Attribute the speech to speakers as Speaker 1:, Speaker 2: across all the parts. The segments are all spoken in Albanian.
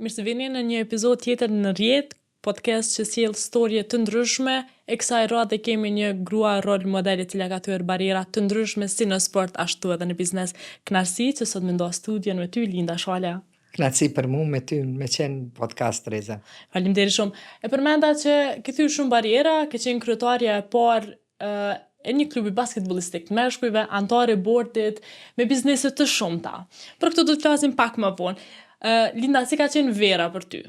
Speaker 1: Mirë se vini në një epizod tjetër në Rjet, podcast që sjell storje të ndryshme. E kësaj radhe kemi një grua rol model e cila ka thyer barriera të ndryshme si në sport ashtu edhe në biznes. Kënaqësi që sot më ndos studion me ty Linda Shala.
Speaker 2: Kënaqësi për mua me ty me qenë podcast Reza.
Speaker 1: Faleminderit shumë. E përmenda që ke thyer shumë barriera, ke qenë kryetarja e parë e një klubi basketbollistik të meshkujve, antare bordit, me biznese të shumta. Për këtë do të flasim pak më vonë. Linda, si ka qenë vera për ty?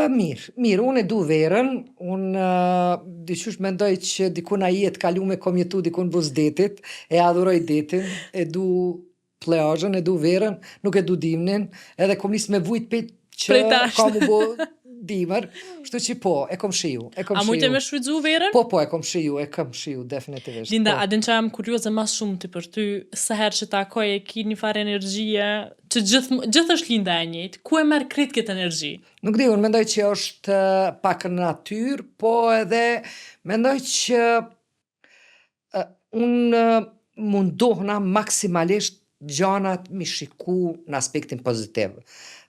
Speaker 2: Mirë, unë e du verën, unë diqysh mendoj që dikun a jetë kalume kom jetu dikun buzdetit, e adhuroj detin, e du plazhën, e du verën, nuk e du dimnin, edhe kom nisë me vujt pit që kam u bo dimër, shtu që po, e kom shiju.
Speaker 1: A mujtë me shfrytzu verën?
Speaker 2: Po, e kom shiju, definitivisht.
Speaker 1: Linda, a din që jam kurioze mas shumë të për ty, sa herë që takoj e ki një farë energjie, që gjithë është Linda e njëjtë, ku e merr krejt këtë energji?
Speaker 2: Nuk di, unë mendoj që është pak në natyrë, po edhe mendoj që unë mundohna maksimalisht gjanat mi shiku në aspektin pozitiv.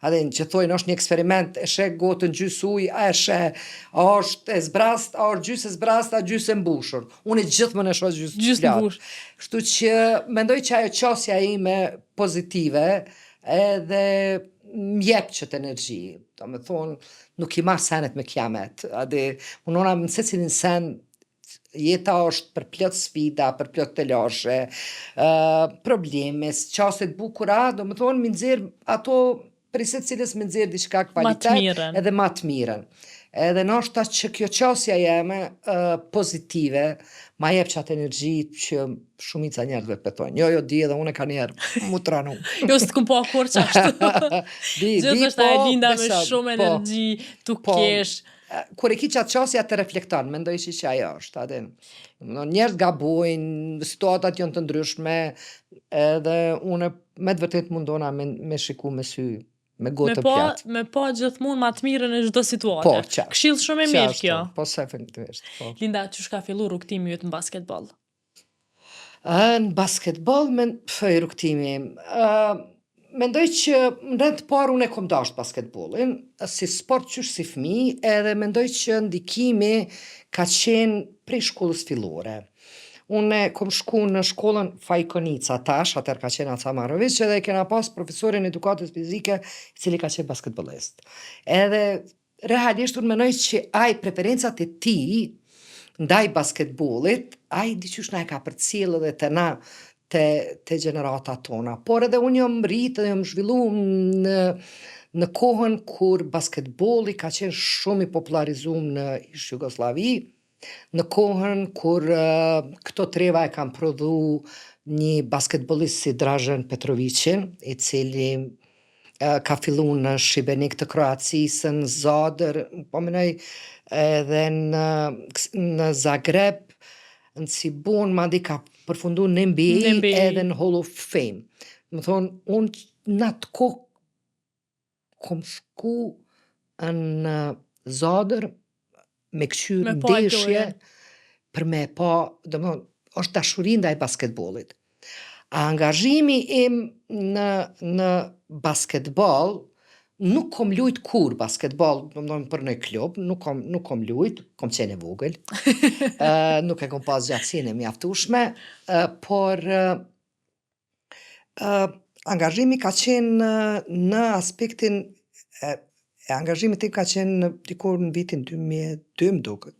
Speaker 2: Adin që thojnë është një eksperiment, e shek gotën gjysë uj, a është e zbrast, a është gjysë e zbrast, a gjysë e mbushur. Unë gjithë më në shohë gjysë platë. Kështu që mendoj që ajo qasja ime pozitive edhe mjep qëtë energji. Do me thonë, nuk i marë senet me kiamet. Unë ona më se cilin sen, jeta është për plot sfida, për plot të lashe, probleme, qaset bukura, do me thonë, më nxjerr ato për i se cilës më nxjerr diçka kvalitet edhe ma të mirën. Edhe nashta që kjo qasja jeme pozitive, ma jep qatë energji që shumica njerëzve pëtojnë. Jo, di edhe unë ka njerë mu tranu.
Speaker 1: Jo, së të këmë po akur qashtu. Gjithë është e Linda me shumë energji, tu kesh.
Speaker 2: Kur e ki qatë qasja të reflekton, mendoj që ajo është, adin. Njerëz gabojnë, situatat janë të ndryshme, edhe unë me të vërtet mundona me shiku me sy, me gotë pjatë.
Speaker 1: Me pa gjithmonë ma të mirën në çdo situatë.
Speaker 2: Po, qartë.
Speaker 1: Këshill shumë e mirë kjo.
Speaker 2: Po, definitivt.
Speaker 1: Linda, çu ka fillu rrugtimi yt në basketbol?
Speaker 2: Në basketbol, rrugtimi. Mendoj që në rend parë unë e kom dasht basketbolin, si sport qysh si fmi, edhe mendoj që ndikimi ka qenë prej shkollës fillore. Unë kom shku në shkollën Fajkonica tash, atër ka qenë Aca Marović, edhe kena pas profesorin edukatës fizike, cili ka qenë basketbolist. Edhe realisht unë mendoj që aj preferencat e ti ndaj basketbolit, aj diqysh na e ka përcjellë edhe të na të gjenerata tona. Por edhe unë jam rritë dhe jam zhvillu në kohën kur basketbolli ka qenë shumë i popularizum në ish Jugoslavi, në kohën kur këto treva e kam prodhu një basketbolist si Dražen Petrovićin, i cili ka fillu në Šibenik të Kroacisë, në Zadër, po menoj edhe në Zagreb, në Cibon, ma di ka përfundu në NBA edhe në Hall of Fame. Më thonë, unë në atë kohë kom shku në Zadër me këqyrë ndeshje për me pa, do më thonë, është dashurin ndaj basketbolit. A angazhimi im në basketbol, nuk kom lujt kur basketbol, do më thonë për në klub, nuk kom lujt, kom qenë e vogël, nuk e kom pas gjatësinë e mjaftueshme, por angazhimi ka qenë në aspektin, angazhimi tim ka qenë dikur në vitin 2002 duket,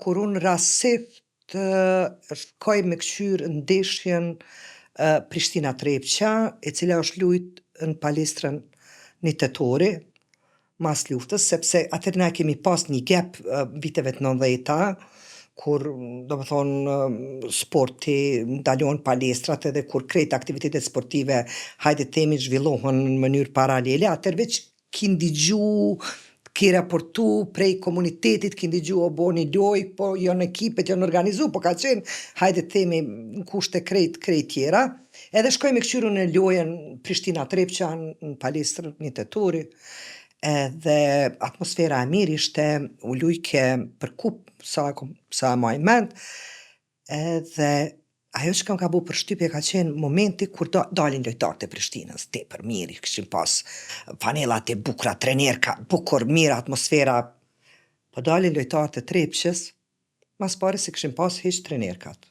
Speaker 2: kur unë rasisht shkoj me këqyr ndeshjen Prishtina Trepqa, e cila është lujt në palestrën një tetori, mas luftës, sepse atër na kemi pas një gap viteve të 90-ta, kur, do më thonë, sporti ndalon palestrat edhe kur krejt aktivitetet sportive hajde temi zhvillohen në mënyrë paralele, atër veç ki ndigju, ki raportu prej komunitetit, ki ndigju o bo një loj, po janë ekipet, janë organizu, po ka qenë, hajde temi në kushte krejt tjera, edhe shkoj me këshyru në lojën Prishtina Trepqa në palestrë një tetori, edhe atmosfera e mirë ishte, u lujke për kup, sa ma i mend, edhe ajo që kam ka bu përshtypje ka qenë momenti kur dalin lojtarët e Prishtinës, tepër mirë, këshin pas fanelat e bukra, trenerka, bukur, mirë, atmosfera. Po dalin lojtarët e Trepqës, mas pare se këshin pas heq trenerkat.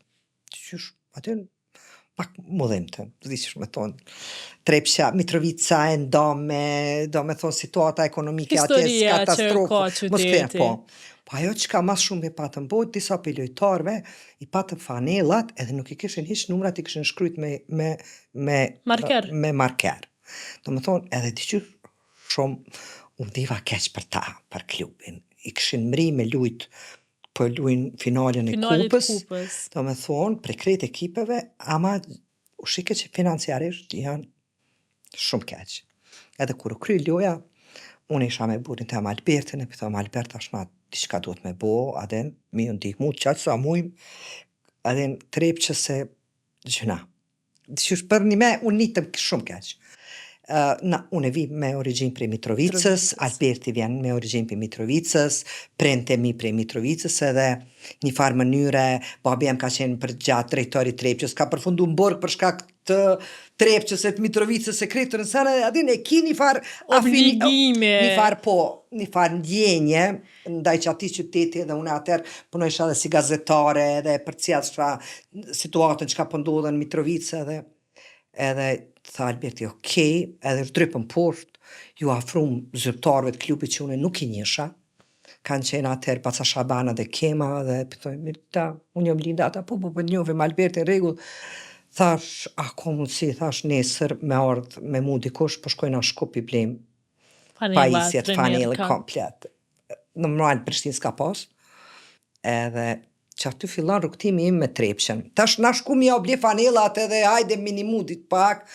Speaker 2: Qysh, aty pak mudhim të, zishë me thonë, Trepqa, Mitrovica e ndame, do me thonë situata ekonomike atje,
Speaker 1: Historia që ka
Speaker 2: katastrofë, mos kthehen,
Speaker 1: qyteti.
Speaker 2: Po ajo që ka mas shumë e patën bot, disa për lojtarve, i patën fanelat, edhe nuk i kishin hiç numrat, i kishin shkryt me
Speaker 1: Marker.
Speaker 2: me marker. Do me thonë, edhe diqyr shumë, u diva keq për ta, për klubin. I kishin mri me lujt, po luajn finalen e
Speaker 1: Finalit
Speaker 2: kupës,
Speaker 1: kupës.
Speaker 2: do me thonë, për krejt ekipeve, ama u shike që financiarisht janë shumë keq. Edhe kur u kry loja, unë isha me burin të Albertin, e pëthom Albert ashma diçka duhet me bo, adin, mi ju ndihmu, qaqë sa mujmë, adin Trepqë se gjëna. Qysh për një me, unë nitëm shumë keq. Unë e vi me origin prej Mitrovicës, Alberti vjen me origin prej Mitrovicës, prente mi prej Mitrovicës, edhe një farë mënyre, babi jem ka qenë për gjatë drejtori Trepqës, ka përfundu në borg për shkak të Trepqës e të Mitrovicës e kretur në sene, adin e ki një farë
Speaker 1: Obligime.
Speaker 2: një farë ndjenje, ndaj që ati qyteti edhe unë atër punojsha edhe si gazetare edhe për cjellësha situatën që ka pëndodhe në Mitrovicë edhe tha Alberti, okej, edhe shdrypën poshtë, ju afrum zyrtarëve të klubit që unë nuk i njësha, kanë qenë atër Paca Shabana dhe Kema dhe pëtoj, mirë ta, unë jom linda ata, po njovim Alberti regull, thash, ako mundësi, thash nesër me ardhë me mu dikush, po shkojnë a Shkup i blem pajisjet, fanele komplet. Në mrajnë Prishtinë s'ka pas, edhe që aty fillon rrugtimi im me Trepqen. Tash na shku mi obli fanelat edhe hajde minimudit pak,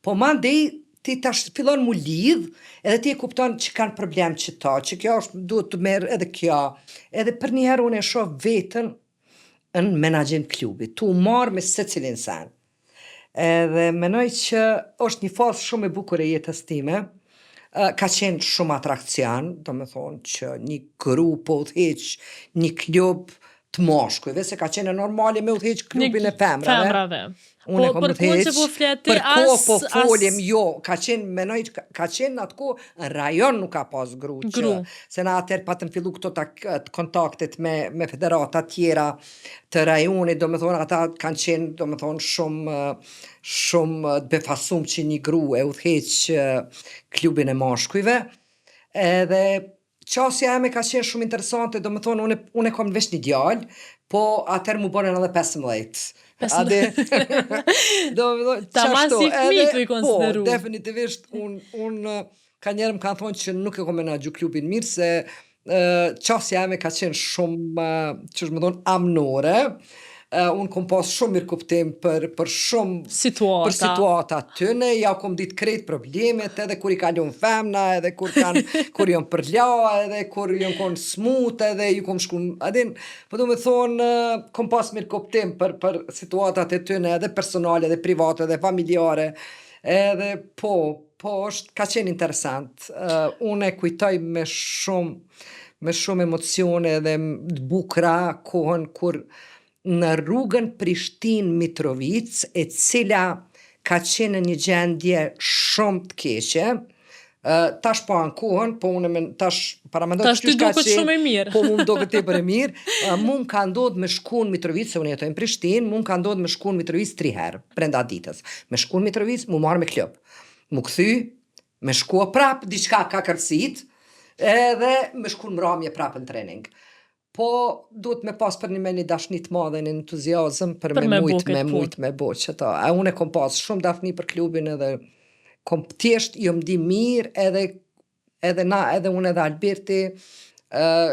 Speaker 2: po mandej ti tash fillon mu lidh, edhe ti e kupton që kanë problem që që kjo është duhet të merë edhe kjo. Edhe për njëherë unë e shoh vetën në menaxhin klubit, tu marrë me secilin sen. Edhe menoj që është një fazë shumë e bukur e jetës time, ka qenë shumë atrakcion, do me thonë që një grup o udhëheq një klub të moshkujve, se ka qenë normale me udhëheq klubin e femrave. Unë
Speaker 1: Po, për kohën që po fleti,
Speaker 2: për kohë po folim, jo, ka qenë, menoj, ka qenë në atë kohë, në rajon nuk ka pas gru, se na atër patën fillu këto të kontaktet me federata tjera të rajonit, do me thonë, ata kanë qenë, do me thonë, shumë të befasum që një gru e udhëheq klubin e moshkujve, edhe qasja e me ka qenë shumë interesante, do me thonë, unë e kom vesh një djallë, po atër mu bonën edhe 15.
Speaker 1: Ta ma si fmi të i konsideru.
Speaker 2: Po, definitivisht, unë ka njerëm kanë thonë që nuk e kom menagju klubin mirë, se qasja e me ka qenë shumë, që është me thonë, amnore, unë kom pas shumë mirë kuptim për shumë situata tëne, ja kom ditë krejt problemet, edhe kur i kalon femna, edhe kur jon përla, edhe kur jon kon smut, edhe ju kom shku, adin, po du me thonë, kom pas mirë kuptim për situatat e tëne, edhe personale, edhe private, edhe familjare, edhe po ka qenë interesant. Unë e kujtoj me shumë emocione edhe bukra kohën kur në rrugën Prishtinë-Mitrovic, e cila ka qenë një gjendje shumë të keqe, tash po ankohen, po unë tash paramendoj
Speaker 1: tash ti duket shumë e mirë.
Speaker 2: Po mu duket tepër e mirë. Mu ka ndodhur me shku në Mitrovic, se unë jetoj në Prishtinë, mu ka ndodhur me shku në Mitrovic 3 herë brenda ditës. Me shku në Mitrovic, mu marr me klub. Mu kthy, me shku prap diçka ka kërcit, edhe me shku në mramje prap në trening. Po duhet me pas për një dashni të madhe, një entuziazëm për me mujt me bo që ta. Unë e kom pas shumë dashni për klubin edhe kom tjesht, jo mdi mirë edhe unë edhe Alberti,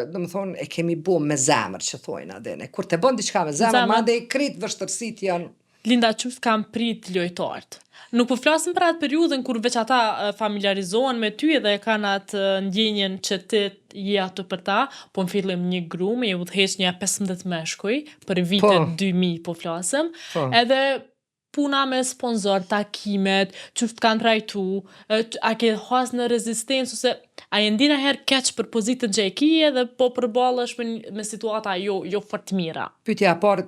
Speaker 2: do më thonë, e kemi bo me zemër që thojnë adene. Kur te bon diçka me zemër, ma dhe i krit vështërsit janë.
Speaker 1: Linda, qëftë kam prit lojtartë? Nuk po flasim për atë periudhën kur veç ata familiarizohen me ty edhe kanë atë ndjenjen që ti je aty për ta, po në fillim një gru me u udhëheq një 15 meshkuj, për vitet 2000 po flasim, edhe puna me sponsor, takimet, qëftë kanë trajtu, a ke has në rezistencë, ose a e ndina herë keq për pozitën që e kije dhe po përballësh me situata jo fort mira.
Speaker 2: Pyetja parë,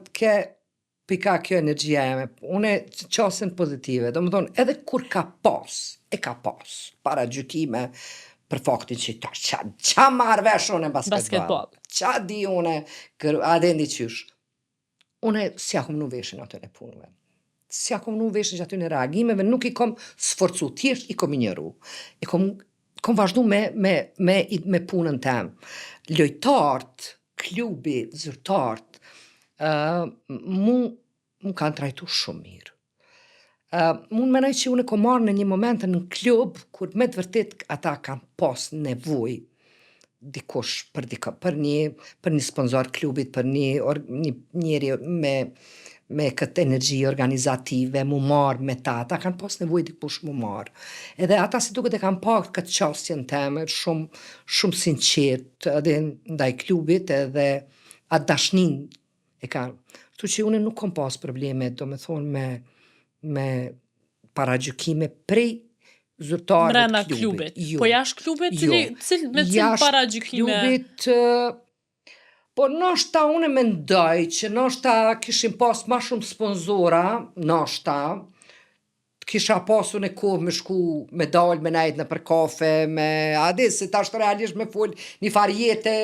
Speaker 2: pika kjo energjia jeme, une qasën pozitive, do më thonë, edhe kur ka pas para gjykime, për faktin që qa marrë vesh une basketball, qa di une, adendi qysh, une si akum nu veshin atë në punëve. Si akum nu veshin që aty në reagimeve, nuk i kom sforcu, thjesht i kom i njëru. I kom vazhdu me punën tem. Lojtartë, klubi, zyrtartë, mu kanë trajtu shumë mirë. Mund menoj që unë kom marrë në një moment në klub, kur me të vërtet ata kanë pas nevoj dikush për një sponsor klubit, për një njeri me këtë energji organizative, mu marë me ata kanë pas nevoj dikush mu marë. Edhe ata si duket e kanë pak këtë qasjen teme, shumë sinqert, edhe ndaj klubit, edhe atë dashnin e kanë. Kështu që unë nuk kom pas probleme, do me thonë, me paragjykime prej zyrtarëve
Speaker 1: Mrena
Speaker 2: të klubit.
Speaker 1: klubit. Po jashtë klubit, me cilë paragjykime?
Speaker 2: Klubit, po nashta unë mendoj që nashta kishim pas ma shumë sponsora, nashta, kisha pasu në kohë me shku, me dalë, me najtë në për kafe, adi, se ta shtë realisht me full një farjete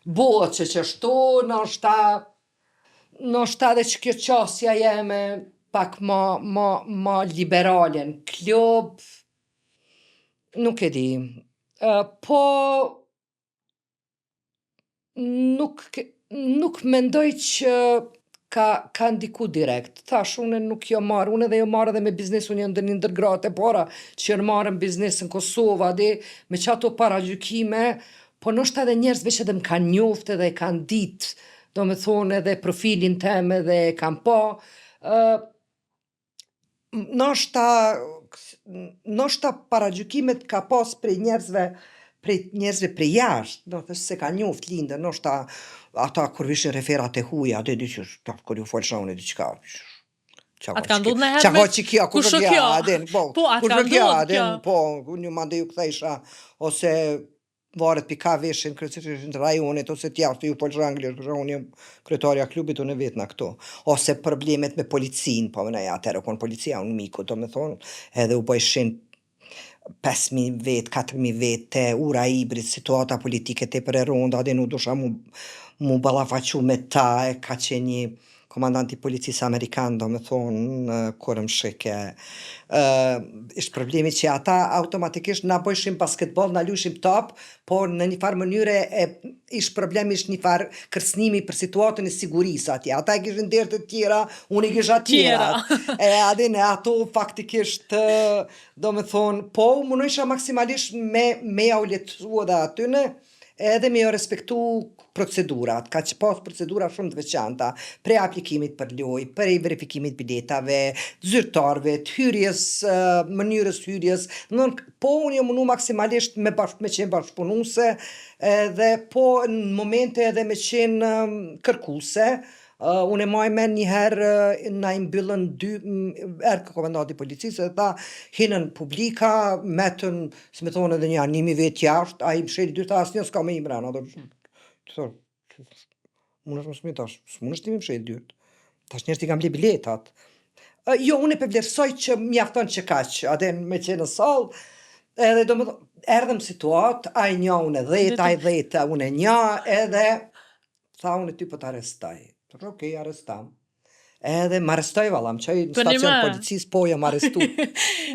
Speaker 2: boqë që shto, nashta dhe që kjo qasja jeme pak ma liberalen. Klub, nuk e di. Po, nuk mendoj që ka ndiku direkt. Thash, unë nuk jo marë, unë edhe jo marë edhe me biznes, unë jënë dhe një ndërgrate para, që jënë marë në biznes në Kosova, dhe me që ato paragjykime, po nështë edhe njerëzve që edhe më kanë njoftë edhe kanë ditë, do me thonë edhe profilin teme dhe kanë pa, nështë paragjykimet ka pas prej njerëzve prej jashtë, do të se ka njoft lindë, nështë ata kur vishin referat e huja, dhe di që kur ju folshon e diqka.
Speaker 1: Atë ka ndodhë në herë me...
Speaker 2: Kusho kjo?
Speaker 1: Po, atë ka ndodhë kjo?
Speaker 2: Po, një mande ju këthejsha, ose varet pi ka veshin kryetësisht në rajonit, ose t'jashtë ju folshon anglisht, kërë unë jam kryetarja klubit, unë vetë në këto. Ose problemet me policin, po në atërë, kon policia, unë miku, do me thonë, edhe u bojshin 5.000 vetë, 4.000 vetë, ura ibrit, situata politike te për e ronda, dhe nuk dusha mu balafaqu me ta, e ka që një komandanti policisë amerikan, do me thonë, kur më shike. Ishtë problemi që ata automatikisht na bojshim basketball, na lushim top, por në një farë mënyre ishtë problemi ishtë një farë kërcnimi për situatën e sigurisë atje. Ata e kishin derë të tjera, unë i kisha tjera. Adin, ato faktikisht, do me thonë, po, më isha maksimalisht me ja u letësua dhe atyne, edhe me jo respektu procedurat, ka që pas procedura shumë të veçanta, prej aplikimit për loj, prej verifikimit biletave, zyrtarve, të hyrjes, mënyrës hyrjes, po unë jo mënu maksimalisht me qenë bashkëpunuse, dhe po në momente edhe me qenë kërkuse, unë e maj men njëherë na imbyllën erë komandati policisë, dhe ta hinën publika, metën, si me thonë edhe një animi vetë jashtë, a i mshel dyrta asë një s'ka me imrana, unë është më smit, unë është ti me mshel dyrt, tash njerës ti kam ble biletat. Jo, unë e përvlerësoj që mjafton që kaq, aden me qenë në salë, edhe do më erdhëm situatë, a i një unë e dhejta, a i dhejta unë e një, edhe tha unë e ty për të arrestaj. Okej, arrestam. Edhe më arrestoj valla, më qoj në stacion policisë, po jam arrestu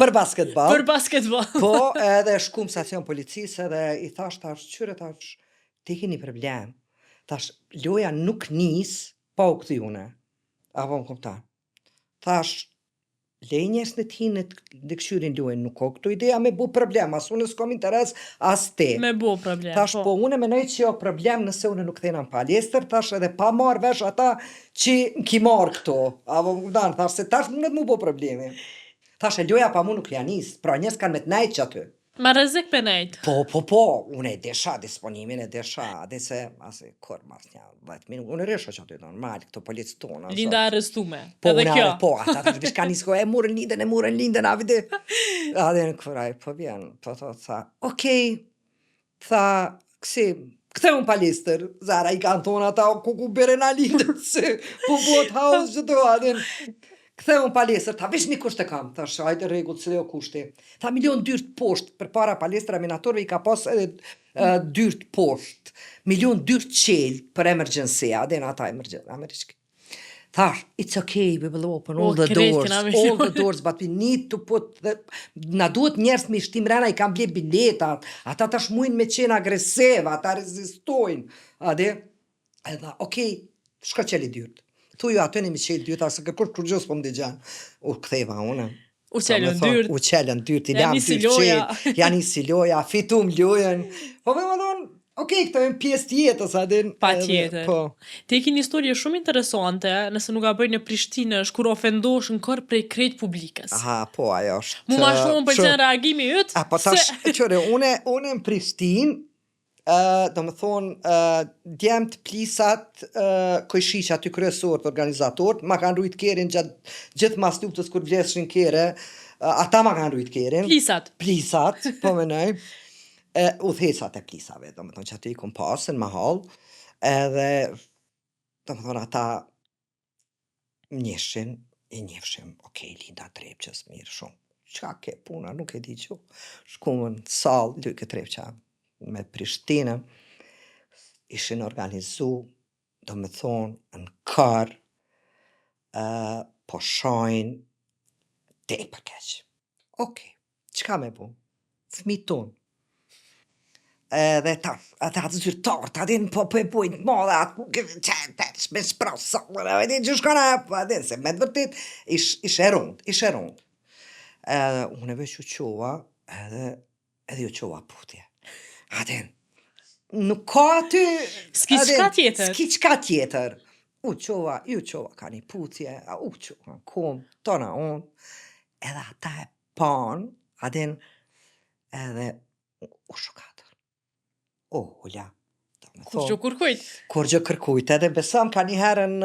Speaker 2: për basketball.
Speaker 1: Për basketball.
Speaker 2: Po, edhe shkum stacion policisë, edhe i thash, qyre tash, ti keni problem. Tash, loja nuk nis, pa u këthi une. Apo më kupta. Tash, lej njerës në t'hinë dhe këshyrin lojën, nuk o këtu ideja me bu problem, as unë s'kom interes, as te.
Speaker 1: Me bu problem.
Speaker 2: Tash, po unë menoj që jo problem nëse unë nuk thena në palestër, tash edhe pa marrë vesh ata që ki marrë këto. Apo më kuptan, tash se tash nuk mu bu problemi. Tash e loja pa mu nuk janis, pra njerës kanë me t'najtë që aty.
Speaker 1: Ma rrezik për nejtë.
Speaker 2: Po, unë e desha disponimin, e desha, adese, kur mas një 10 minutë, unë e resha që aty normal, këto policë tonë.
Speaker 1: Linda arrestume,
Speaker 2: po,
Speaker 1: edhe kjo.
Speaker 2: Po, ata të shbishka nisko, e murën linden, a vide. Adhe në këraj, po vjen, po tha, okej, tha, kësi, Ktheu në palestër, Zara I kanë thonë ata ku berenalinë, se po bëhet haos që do adin. Ktheu në palestër, tha veç një kusht e kam, thash, hajde rregull, se jo kushti. Tha milion dyrt poshtë, për para palestra minatorëve I ka pas edhe dyrt poshtë, milion dyrt qelë për emergency, adin ata amerikë. Thash, it's okay, we will open all the doors, but we need to put na duhet njerëz me shtim rena I kanë ble biletat, ata tash mujnë me qenë agresiv, ata rezistojnë, edhe, okay, shka qeli dyrt. Thuju atë një me qeli dyrt, se kërkur kërgjës po më digjan. U ktheva une.
Speaker 1: U qelën dyrt.
Speaker 2: U qelën dyrt, I lam dyrt qelë, janë I si loja, fitum lojen. Po me më thonë, okej, këto e pjesë tjetës, adin.
Speaker 1: Pa tjetër.
Speaker 2: Po.
Speaker 1: Te ki një historie shumë interesante, nëse nuk a bëjnë në Prishtinë, kur ofendosh në kër prej krejt publikës.
Speaker 2: Aha, po, ajo është.
Speaker 1: Mu ma shumë për qenë reagimi ytë.
Speaker 2: Po tash, qëre, une në Prishtinë, do më thonë, djemt plisat, kojshiqa aty kryesorët, organizatorët, ma kanë rujt kerin gjithë mas luftës kur vleshin kere, ata ma kanë rujt kerin. Plisat, po menoj. Udhëhecat e plisave, do më thonë që aty I kom pasën, mahal, edhe, do më thonë, ata njëshin, I njefshim, okej, Linda Trepqës, mirë shumë. Qa ke puna, nuk e di që, shkumën, salë, dy ke Trepqa, me Prishtinë, ishin organizu, do më thonë, në kar, po shajnë, te I përkeq. Okej, qka me bu? Fmi tonë. Dhe ata atë zyrtarë, ta din po e bujnë të modhe, atë me shprasë, edhe që shkona, adin, se me të vërtit, ishe rund. Unë veç u qova, edhe u qova putje. Adin, nuk ka aty...
Speaker 1: S'ki qka
Speaker 2: tjetër. U qova ka një putje, u qova, kom, tona unë, edhe ata e panë, adin, edhe u shukatër. Ola.
Speaker 1: Kur
Speaker 2: gjë kërkujt, edhe besam ka njëherën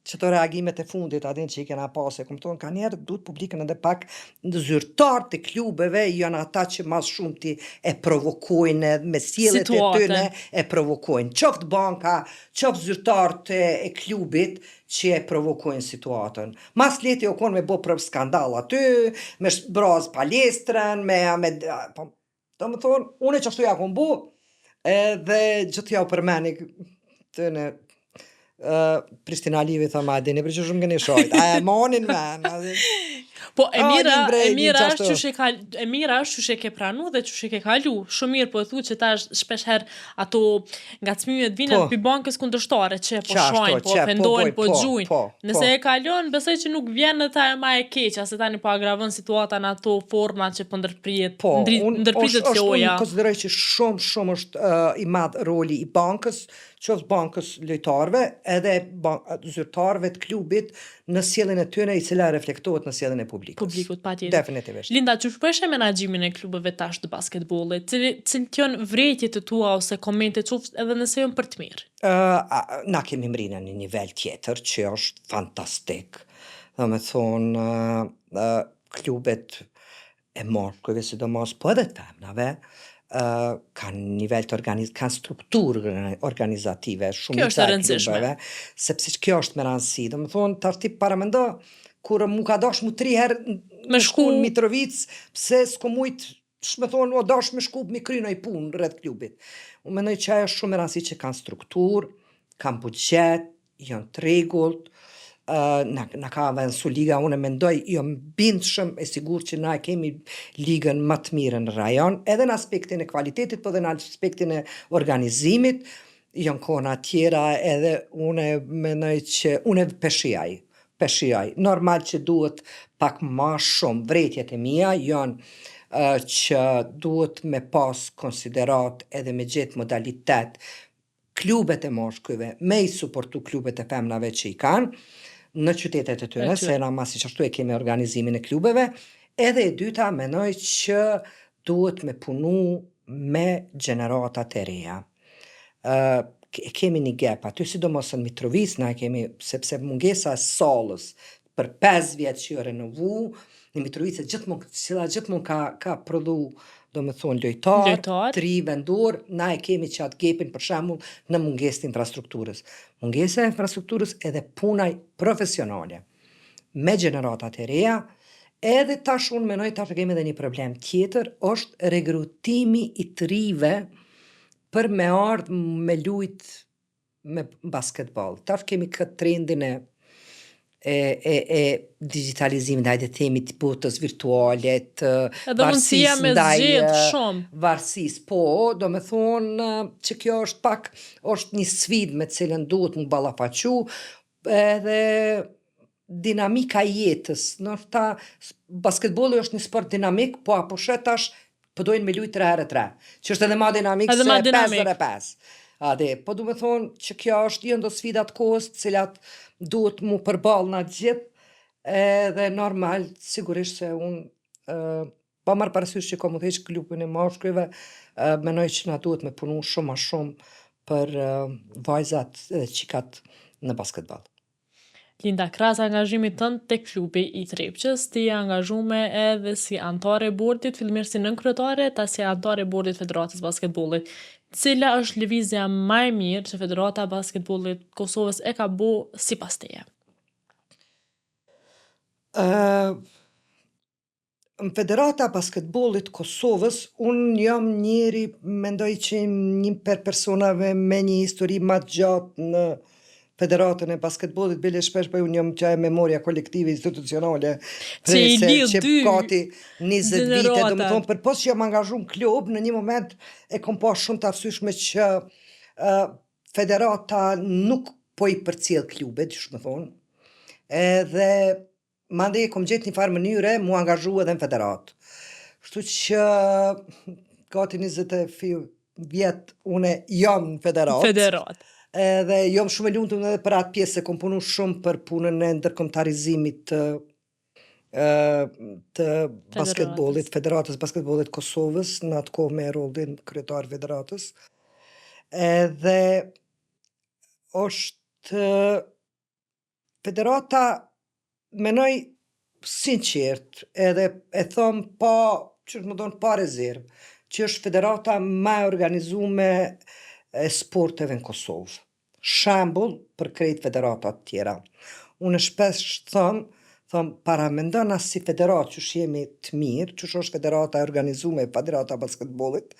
Speaker 2: qëto reagimet e fundit, adin që I kena pasë, kom tonë, ka njerë duhet publikën edhe pak në zyrtarë të klubeve, janë ata që mas shumë ti e provokojnë, me sjellet e tëne e provokojnë. Qoftë banka, qoftë zyrtarët e klubit që e provokojnë situatën. Mas leti o konë me bo për skandal aty, me braz palestrën, do më thonë, une që ashtu ja kom bo, edhe gjithë ja u përmeni të në Prishtina Livi thëma, adini, për që shumë gëni shojt. A e monin men.
Speaker 1: Po, e mira është që ke pranu dhe që ke kalu. Shumë mirë, po e thu që ta është shpesh herë ato ngacmimet vinë për bankës kundërshtare, që po shojnë, po ofendojnë, po gjujnë. Nëse e kalon, besoj që nuk vjen në ta e ma e keqa, se ta një po agravën situata në ato forma që po ndërpritet floja.
Speaker 2: Unë konsideroj që shumë është I madh roli I bankës, qoftë bankës lojtarëve, edhe zyrtarëve të klubit në sjelljen e tyre I cila reflektohet në sjelljen e publikut,
Speaker 1: patjetër.
Speaker 2: Definitivisht.
Speaker 1: Linda, që shpesh e menaxhimin e klubeve tash të basketbollit, cilët janë vërejtjet e tua ose komentet qoftë edhe nëse janë për të mirë?
Speaker 2: Na kemi mrinë në një nivel tjetër që është fantastik. Do me thonë, klubet e moshkujve, sidomos, po edhe të femnave, kanë nivel të kanë strukturë organizative shumë të klubeve, sepse kjo është me rëndësi. Do më thonë, tash ti paramendo, kur mu ka dash mu 3 herë me shku në Mitrovic, pse s'ko mujt, me thonë, o dash me shku mi kry në I punë rreth klubit. Unë mendoj që ajo është shumë me rëndësi që kanë strukturë, kanë budget, janë të rregullt, na ka avancu liga, unë mendoj, jo bindshëm e sigur që na kemi ligën më të mirë në rajon, edhe në aspektin e kvalitetit, po dhe në aspektin e organizimit, janë kona tjera, edhe unë mendoj që unë peshijaj. Normal që duhet pak ma shumë, vretjet e mia janë që duhet me pas konsiderat edhe me gjithë modalitet klubet e moshkujve, me I suportu klubet e femnave që I kanë, në qytetet e tyre, se na masi që ashtu e kemi organizimin e klubeve, edhe e dyta menoj që duhet me punu me gjeneratat e reja. Kemi një gap aty, sidomos në Mitrovic, na kemi, sepse mungesa e sallës për 5 vjetë që jo renovu, në Mitrovic gjithmonë ka prodhu, do me thonë lojtar,
Speaker 1: Lojtar.
Speaker 2: 3 vendor, na e kemi që atë gepin për shembull në mungesë të infrastrukturës. Mungesa e infrastrukturës edhe punaj profesionale me gjeneratat e reja, edhe tash unë menoj tash kemi edhe një problem tjetër, është regrutimi i të rive për me ardhë me lujt me basketball. Tash kemi këtë trendin e digitalizimit, hajde themi të botës virtuale, të
Speaker 1: Edhe mundësia
Speaker 2: varësisë
Speaker 1: me
Speaker 2: ndaj
Speaker 1: zgjedh shumë.
Speaker 2: varësisë. Po, do me thonë që kjo është pak, është një sfidë me cilën duhet mu ballafaqu, edhe dinamika e jetës. Ndoshta basketbolli është një sport dinamik, po apo tash pëdojnë me lujtë 3x3, që është edhe ma dinamik
Speaker 1: Edhe
Speaker 2: se
Speaker 1: ma dinamik.
Speaker 2: 5x5. Po du me thonë që kjo është një ndo sfidat kohës, cilat duhet mu përballë na gjithë, edhe normal, sigurisht se unë pa marrë parasysh që kom u heq klubin e mashkujve, menoj që na duhet me punu shumë ma shumë për vajzat edhe qikat në basketball.
Speaker 1: Linda, krahas angazhimit tënd tek klubi i Trepçës, ti je angazhume edhe si antare e bordit, fillimisht si nënkryetare, ta si antare e bordit Federatës Basketbollit. Cila është lëvizja më e mirë që Federata e Basketbollit Kosovës e ka bu sipas teje?
Speaker 2: Në Federata Basketbollit Kosovës, unë jam njeri, mendoj që një per personave me një histori ma gjatë në Federatën e Basketbollit, bile shpesh për unë jam që e memoria kolektive institucionale,
Speaker 1: Që i lidh dy
Speaker 2: gati 20 vite, do me
Speaker 1: gjeneratat.
Speaker 2: thonë, për pos që jam angazhu në klub, në një moment e kom pa shumë të arsyeshme që Federata nuk po i përcjell klubet, që me thonë, edhe mandej kom gjetë një farë mënyre mu angazhu edhe në Federatë. Kështu që gati 20 vjet une jam në Federatë.
Speaker 1: Federat.
Speaker 2: Edhe jam shumë e lumtur edhe për atë pjesë se kom punu shumë për punën e ndërkombëtarizimit të basketbollit, Federatës Basketbollit Kosovës, në atë kohë me rollin kryetar Federatës. Edhe është Federata, menoj sinqert, edhe e thom pa, që më donë pa rezervë, që është Federata më e organizume e sporteve në Kosovë. Shembull për krejt federatat tjera. Unë shpesh thom, para mendona si federat që jemi të mirë, që është federata e organizume, Federata Basketbollit,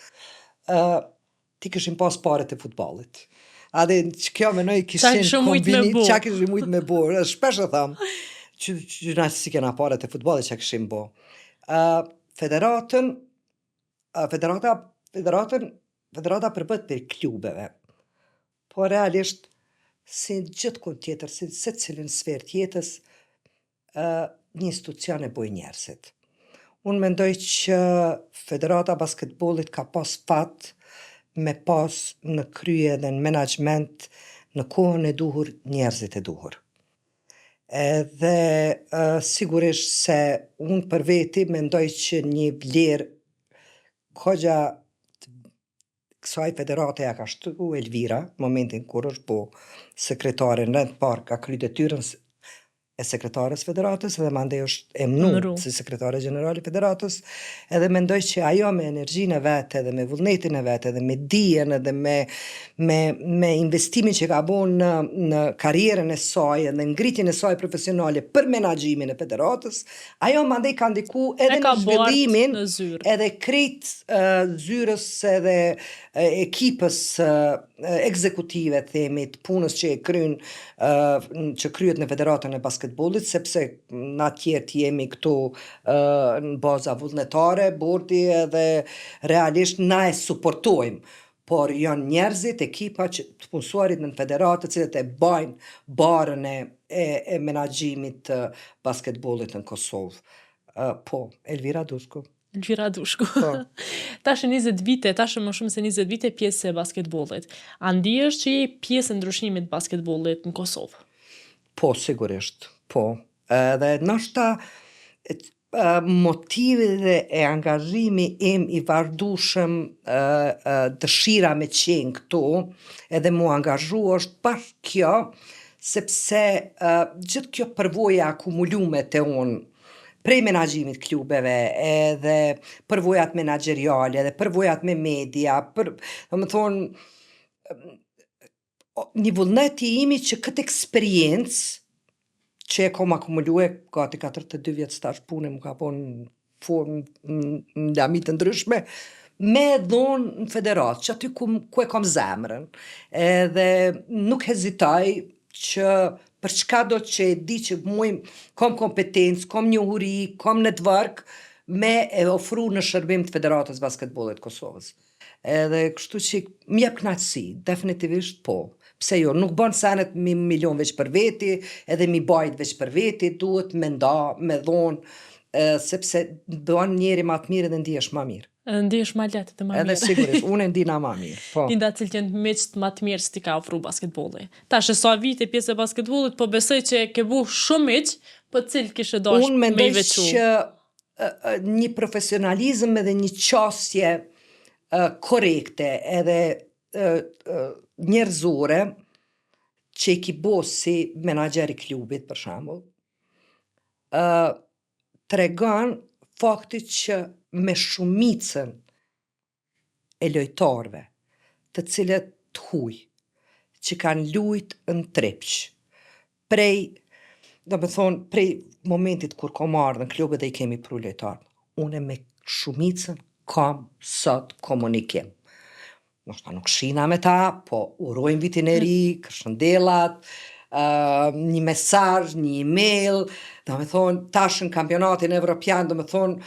Speaker 2: ti këshim pas paret e futballit. Ade që kjo menoj kishin kombini, qa kishim mujt me bo. Shpesh e tham, që na si kena paret e futballit që kishim bo. Federata përbët për klubeve, po realisht, si gjithë kun tjetër, si se cilin sferë tjetës, një institucion e boj njerëzit. Unë mendoj që Federata Basketbollit ka pas fat me pas në krye dhe në menagement në kohën e duhur njerëzit e duhur. Edhe sigurisht se unë për veti mendoj që një vlerë kogja kësaj federate ja ka shtu Elvira, momentin kur është po sekretare në rend parë ka kry detyrën e sekretarës federatës, edhe mandej është emnu si sekretare generali federatës, edhe mendoj që ajo me energjinë e vetë, edhe me vullnetin e vetë, edhe me dijen, edhe me investimin që ka bo në karierën e saj, edhe ngritjen e saj profesionale për menagjimin e federatës, ajo mandej ka ndiku edhe në zhvillimin, edhe krejt zyrës edhe ekipës ekzekutive, themit, punës që e kryn, që kryet në Federatën e Basketbollit, sepse na tjertë jemi këtu në baza vullnetare, bordi edhe realisht na e suportojmë, por janë njerëzit, ekipa që të punësuarit në Federatë, cilët e bajnë barën e menagjimit të basketbollit në Kosovë. Po, Elvira Dushku.
Speaker 1: Elvira Dushku. Tash 20 vite, tash më shumë se 20 vite pjesë e basketbollit. A ndihesh që je pjesë e ndryshimit basketbollit në Kosovë?
Speaker 2: Po, sigurisht, po. Dhe nështë motivi dhe e angazhimi im i vazhdueshëm dëshira me qenë këtu, edhe mu angazhu është bashkë kjo, sepse gjithë kjo përvoja akumulume të unë, prej menaxhimit klubeve, edhe përvojat menaxheriale, edhe përvojat me media, domethënë një vullneti imi që këtë eksperiencë që e kom akumulue gati 42 vjetë stash pune, më ka po në formë në lami të ndryshme, me dhonë në federat, që aty ku e kom zemrën. Edhe nuk hezitaj që për çka do që e di që kom kompetencë, kom njohuri, kom network, me e ofru në shërbim të Federatës Basketbollit Kosovës. Edhe kështu që më jep kënaqësi, definitivisht po. Pse jo, nuk bën senet mi milion veç për veti, edhe mi bajt veç për veti, duhet me nda, me dhonë, sepse bën njeri ma të mirë edhe ndihesh ma mirë.
Speaker 1: Ndihesh ma letë dhe ma mirë.
Speaker 2: Edhe sigurisht, unë ndina ma mirë. Po.
Speaker 1: Linda, cilë qenë meqët ma të mirë së ti ka ofru basketbolli. Tash e sa vite pjesë e basketbollit, po besoj që ke bu shumë meq, po cilë kishe dash me i veçu.
Speaker 2: Unë mendoj që një profesionalizëm edhe një qasje korekte edhe njerëzore që i ki bo si menaxheri klubit, për shembull, tregon fakti që me shumicën e lojtarëve, të cilët të huj, që kanë lujt në Trepç, prej momentit kur kom ardhur në klubet dhe i kemi pru lojtarë, une me shumicën kam sot komunikim. Nështë nuk shina me ta, po urojnë vitin e ri, kërshëndelat, një mesazh, një email, do me thonë, tash në kampionatin evropian, do me thonë,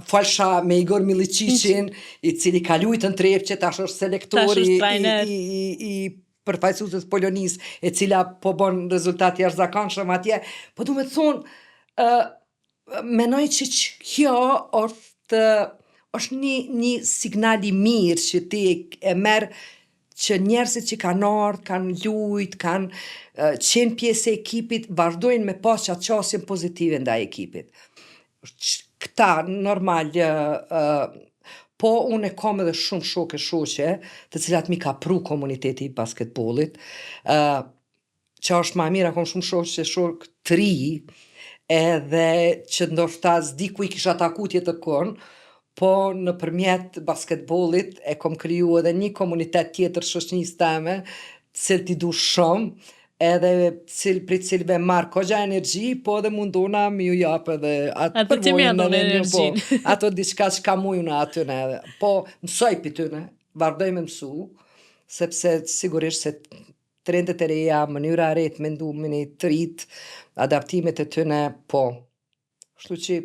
Speaker 2: falsha me Igor Miliqishin, i cili ka lujtë në Trepçe, tash është selektori i përfaqësuesës Polonisë, e cila po bon rezultat jashtëzakonshëm atje. Po du me thonë, menoj që kjo është një signal i mirë që ti e merë që njerëzit që kanë ardhur, kanë lujt, kanë qenë pjesë e ekipit, vazhdojnë me pas qatë qasjen pozitive ndaj ekipit. Këta, normal, po unë e kam edhe shumë shoqe, të cilat mi ka pru komuniteti i basketbollit, që është ma mirë, kom shumë shokë të ri, edhe që ndoshta s'di ku i kisha taku tjetër kon, po në përmjet basketbollit e kom kriju edhe një komunitet tjetër shoqënisë teme, cilë t'i du shumë, edhe për cilëve marrë kogja energji, po edhe mundona mi ju japë edhe atë përvojnë në energjin. Ato diçka që ka mujnë atyne. Po mësoj për tyne, vardoj me mësu, sepse sigurisht se trendet e reja, mënyra e retë, mendumini, të rritë, adaptimet e tyne, po. Shtu që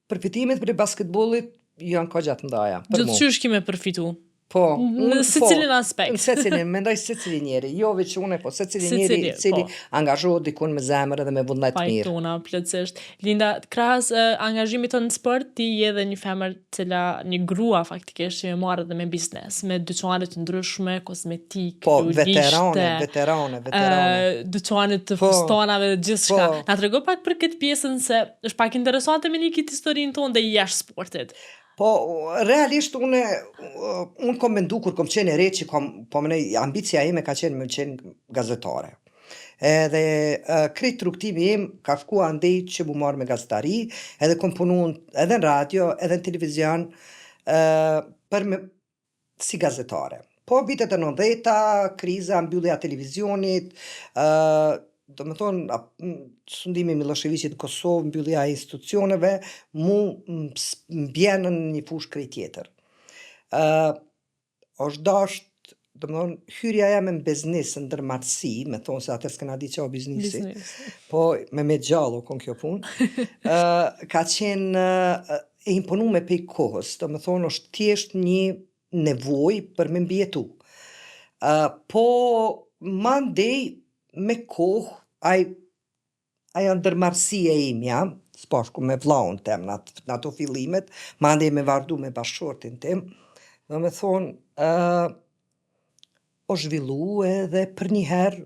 Speaker 2: përfitimet për basketbollit janë ka gjatë ndaja.
Speaker 1: Gjithçysh kime përfitu?
Speaker 2: Po.
Speaker 1: Në secilin aspekt.
Speaker 2: Në secilin, mendoj secilin njeri. Jo veç une, po secilin njeri cili angazhohet dikun me zemër edhe me vullnet mirë.
Speaker 1: Pajtona, plotësisht. Linda, krahas angazhimit të në sport, ti je edhe një femër cila, një grua faktikisht, që me marrë edhe me biznes, me dyqanet të ndryshme, kozmetik,
Speaker 2: po, veterane.
Speaker 1: Dyqanet të fustanave dhe gjithë shka. Na trego pak për këtë pjesën se është pak interesante me një kitë historinë tonë dhe jashtë sportit.
Speaker 2: Po, realisht, unë kom mendu kur kom qenë e re që ambicia ime ka qenë me qenë gazetare. Edhe krejt rrugtimi im ka shku andej që mu marrë me gazetari, edhe kom punu edhe në radio, edhe në televizion, si gazetare. Po, vitet e 90-ta, kriza, mbyllja televizionit, do me thonë, sundimi Miloševićit në Kosovë, mbyllja e institucioneve, mu mbjenën një fush krejt tjetër. është dasht, do me thonë, hyrja jam në biznis, në ndërmarrësi, me thonë se atër s'kena di qa biznisi, po me gjallo kon kjo punë, ka qenë e imponu me pej kohës, do me thonë, është thjesht një nevoj për me mbjetu. Po, mandej, me kohë, ajo ndërmarrësi e imja, s'pashku me vlaun tem në ato fillimet, ma ndej me vardu me bashkëshortin tim, dhe me thonë, o zhvillu edhe për njëherë,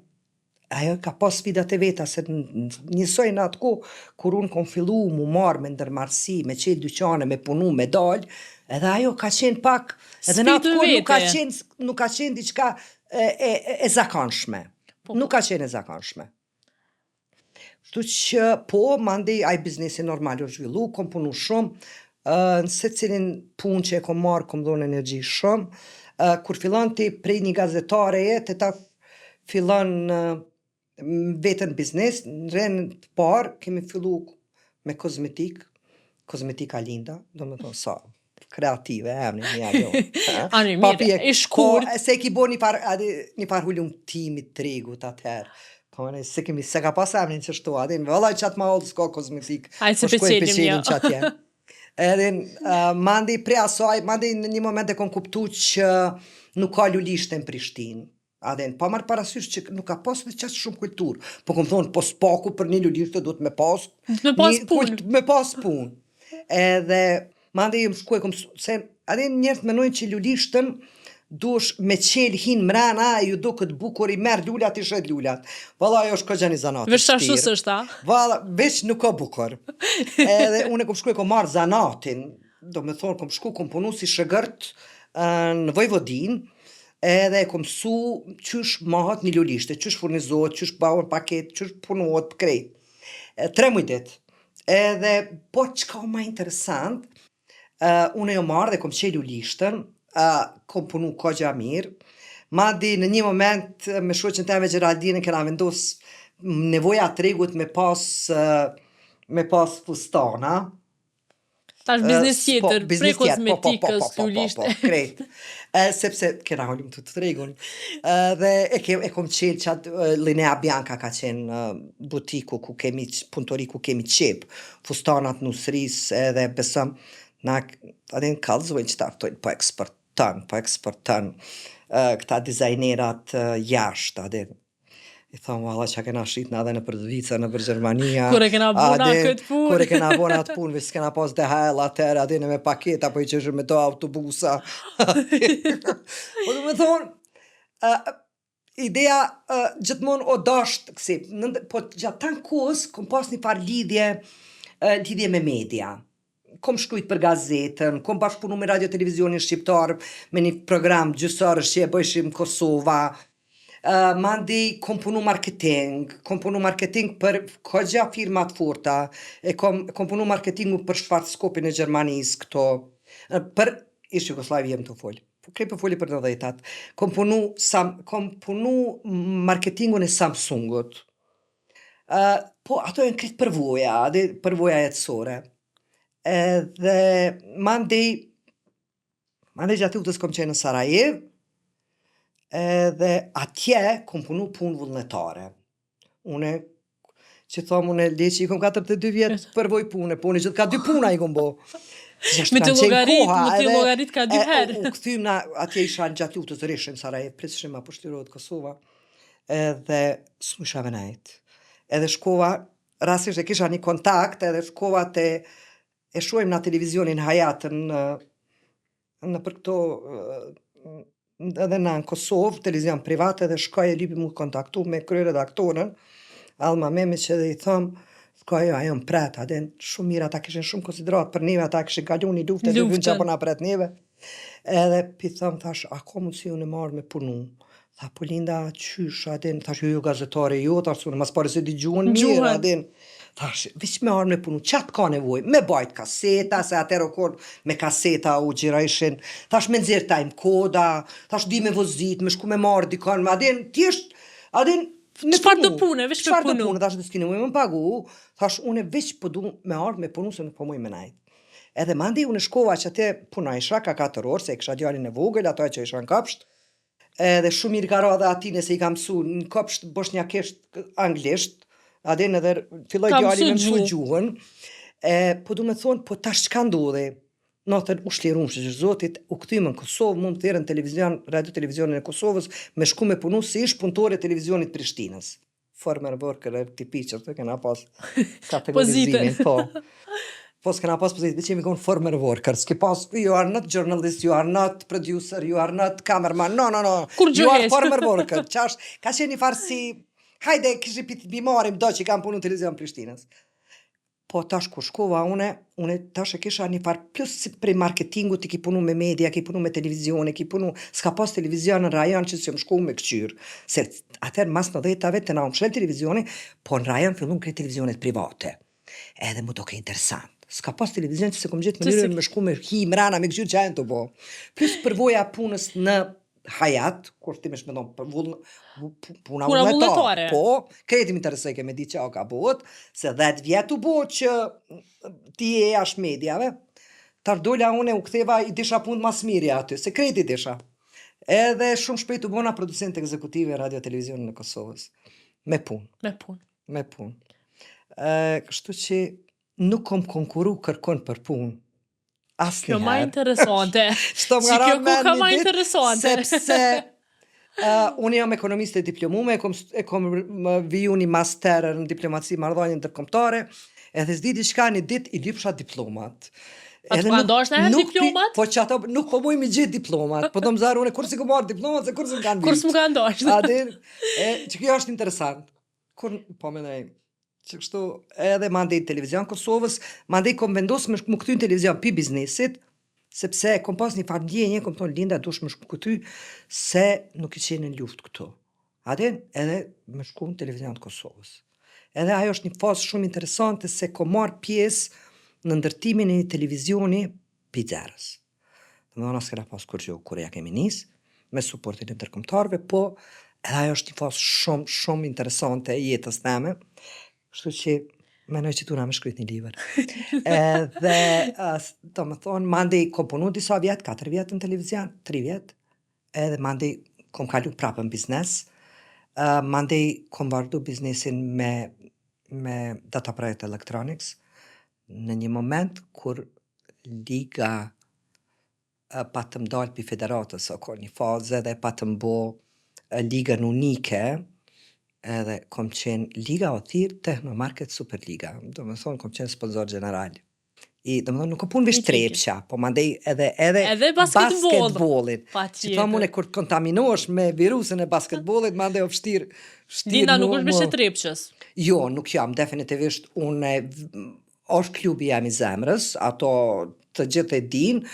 Speaker 2: ajo ka pas sfidat e veta, se njësoj në atë kohë, kur unë kom fillu mu marrë me ndërmarrësi, me qelë dyqane, me punu, me dalë, edhe ajo ka qenë pak, edhe në atë kohë nuk ka qenë diçka e zakonshme. Nuk ka qenë e zakonshme. Kështu që po, mandej ai biznesi normal është zhvillu, kom punu shumë, në secilin punë që e kom marrë, kom dhonë energji shumë. Kur fillon ti prej një gazetareje, të ta fillon vetën biznes, në rrenë të parë, kemi fillu me kozmetika linda, do me thonë sa, kreative, emni një ajo.
Speaker 1: Ani, mirë, i shkurt.
Speaker 2: Se ki bo një par hullum timit tregut atëherë. Se ka pas emnin që shtu, adin, vëllaj qatë ma ollë s'ka kozmetik.
Speaker 1: Ajë se peqelim jo.
Speaker 2: Edhe mandi pre asaj, mandi në një moment e kom kuptu që nuk ka lulishte në Prishtinë. Adin, pa marrë parasysh që nuk ka pas dhe qasë shumë kulturë. Po kom thonë, po spaku për një lulishte do të me pas. Me pas punë. Edhe mandi më shkuj, adin njerët menojnë që lulishtën dush me qelë hinë mrena, ju do këtë bukur, i merë lullat, i shet lullat. Vala, ajo është ka gjeni zanatë.
Speaker 1: Vesh ashtu s'është, a?
Speaker 2: Vala, veç nuk ka bukur. Edhe unë kom shkuj, kom marrë zanatin, do me thonë, kom shku, kom punu si shëgërt në Vojvodin, edhe kom su qysh mahat një lulishte, qysh furnizohet, qysh bavën paket, qysh punohet krejt. 3 mujtet. Edhe, po qka ma interesant, unë jo marrë dhe kom qelë lulishtën, kom punu kogja mirë. Madi në një moment me shoqen teme Geraldine kena vendos nevoja tregut me pas fustana.
Speaker 1: Tash biznes tjetër, prej kozmetikës, lulishte.
Speaker 2: Krejt. Sepse kena hollim të tregun. Dhe e kom qelë qatë Linea Bianca ka qenë butiku ku kemi, puntori ku kemi qep, fustanat nusris edhe besëm, adin kalzojnë që ta aftojnë po eksportën këta dizajnerat jashtë, adin. I thonë, valla që kena shqit në edhe në Përdvica, në për Gjermania.
Speaker 1: Kure kena bona këtë punë.
Speaker 2: Kure kena bona atë punë, vështë kena pas dhe hel atër, adin me paketa, po i qeshë me to autobusa. Po du me thonë, ideja gjithmonë o dasht kësi, po gjatë tanë kohës, kom pas një par lidhje me media. Kom shkrujt për gazetën, kom bashkëpunu me radio televizionin shqiptar, me një program gjysarës që e bëjshim Kosova. Mandi kom punu marketing për kogja firmat forta, kom punu marketingu për Schwarzkopin e Gjermanis këto, për ishtë Jugoslavi jem të folj. Po krej për folje për 90-at. Kom punu marketingun e Samsungut. Po ato e në kretë përvoja jetësore. Edhe mandi gjatë utës kom qenë në Sarajev, edhe atje kom punu punë vullnetare. Une, që thomë, une leqi i kom 42 vjetë përvoj pune, po une gjithë ka 2 puna i kom bo.
Speaker 1: Me të logarit ka 2 herë.
Speaker 2: U këthym na, atje isha në gjatë utës rishë në Sarajev, prisëshim a pushtirot Kosova, edhe s'mu isha venajt. Edhe shkova, rasisht e kisha një kontakt, edhe shkova e shuajmë na televizionin Hayatën në për këto edhe në Kosovë, televizion private, edhe shkoj e lipi mu kontaktu me kryeredaktorën, Alma Memi që edhe i thëmë, shkoj ajo më pret, adin shumë mirë, ata kishin shumë konsiderat për neve, ata kishin kalu një lufte, dhe vynë që apo na pret neve. Edhe pi thëmë, thash, ako mundësi unë e marrë me punu? Tha, po Linda, qysh, adin, thash, jo gazetare, jo, thash, unë mas pare se di gjuhën mirë, adin. Thash, vish me arë me punu, qatë ka nevoj, me bajt kaseta, se atër o kord me kaseta u gjira ishin, thash me nëzirë time koda, thash di me vozit, me shku me marrë dikon, adin, tjesht, adin, me
Speaker 1: Qfar do pune, vish me punu?
Speaker 2: Thash, dhe s'ki nevoj me më pagu, thash, une vish po du me arë me punu, se nuk po muj me najt. Edhe mandi unë shkova që ate puna isha ka 4 orë, se kisha djalin e vogël, ato që isha në kapsht, edhe shumë mirë gara dhe atine se i kam su në kopsht bosnjakisht anglisht, adin edhe filloj djali me mësu gjuhën, po du me thonë, po tash qka ndodhe, natër u shlirun që zotit, u këthymë në Kosovë, mund të thirën televizion, radio televizionin e Kosovës, me shku me punu si ish punëtore televizionit Prishtinës. Farmer worker e tipi që të kena pas kategorizimin, po. Po s'kena pas pozitë, dhe që jemi konë farmer worker, s'ki pas, you are not journalist, you are not producer, you are not cameraman, no, you are farmer worker. Qash, ka qenë një farë si, hajde, kështë bimari do që i kam punu në televizion Prishtinës. po tash kur shkova une tash e kisha një farë plus si prej marketingut, ki punu me media, ki punu me televizione, s'ka pas televizion në rajon që s'jom shku me këqyr. Se atëherë mas 90-tave të na umshel televizioni, po në rajon fillun krejt televizionet private. Edhe mu doke interesant. S'ka pas televizion që se kom gjithë mënyrën me shku me hi mrana me këqyr që ajnë të bo. Plus përvoja punës në Hayat, kur ti mesh me thonë puna vullnetare. Po, kreti më interesoj ke me di që ka bëhet, se 10 vjet u bo që ti e jash medjave, tar dola une u ktheva i disha punë mas mirja aty, se kreti disha. Edhe shumë shpejt u bona producent ekzekutive radio televizionin në Kosovës. Me punë. Kështu që nuk kom konkuru kërkon për punë.
Speaker 1: Kjo ma interesante. Që kjo ka ma interesante.
Speaker 2: Sepse unë jam ekonomiste diplomume, e kom viju një master në diplomaci marrëdhënie ndërkombëtare, edhe s'di diçka një dit i lypsha diplomat.
Speaker 1: A të ndosh në diplomat?
Speaker 2: Po që ato nuk po muj me gjithë diplomat, po të më zarë une kur si ku marrë diplomat, se kur si më kanë
Speaker 1: Kur s'më kanë ndosh.
Speaker 2: Që kjo është interesant. Kur, po menaj, që kështu edhe mandej televizion Kosovës, mandej kom vendos me më këty në televizion pi biznesit, sepse kom pas një farë ndjenje, kom thonë Linda dush me shku këty, se nuk i qenë në luft këtu. Edhe me shku në televizion Kosovës. Edhe ajo është një fazë shumë interesante, se kom marrë pjesë në ndërtimin e një televizioni pi zerës. Dhe më dhona s'kena pas kur gjo, kur ja kemi nis, me suportin e ndërkombëtarëve, po edhe ajo është një fazë shumë, shumë interesante e jetës teme. Kështu që menoj që tuna me shkryt një libër. Dhe, do më thonë, mandej kom punu disa vjetë, 4 vjetë në televizion, 3 vjetë, edhe mandej kom kalu prapë në biznes, mandej kom vazhdu biznesin me data project electronics, në një moment kur liga patëm dalë pi federatës, o ko një fazë dhe patëm bo ligën unike, edhe kom qenë Liga o Thirë Technomarket Superliga. Do më thonë, kom qenë sponsor general. I, do më thonë, nuk kom punë vish trepqa, po mandej edhe basketbolin. Që ta mune, kur kontaminosh me virusin e basketbolit, mandej o fështir
Speaker 1: Linda nuk është bishe trepqës?
Speaker 2: Jo, nuk jam, definitivisht unë është klubi jam i zemrës, ato të gjithë e din,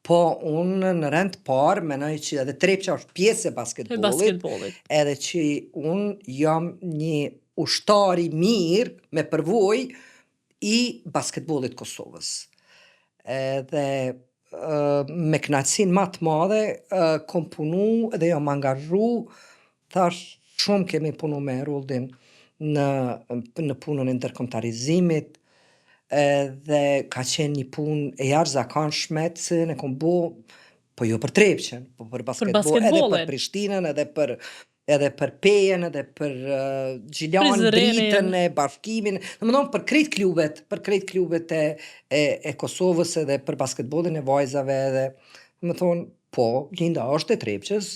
Speaker 2: po unë në rend parë menoj që edhe trepqa është pjesë e basketbolit, edhe që unë jam një ushtari mirë me përvoj i basketbolit Kosovës. Edhe me knaqësin ma të madhe kom punu dhe jam angazhu, thash shumë kemi punu me Ruldin në punën e ndërkombëtarizimit, dhe ka qenë një punë e jashtëzakonshme që ne kom bo, po jo për trepqen, po për basketbol, edhe për Prishtinën, edhe për Pejen, edhe për Gjiljan, Dritën, e Bashkimin, në më thonë për krejt klubet e Kosovës, edhe për basketbolin e vajzave, edhe më thonë, po, Linda është e trepqës.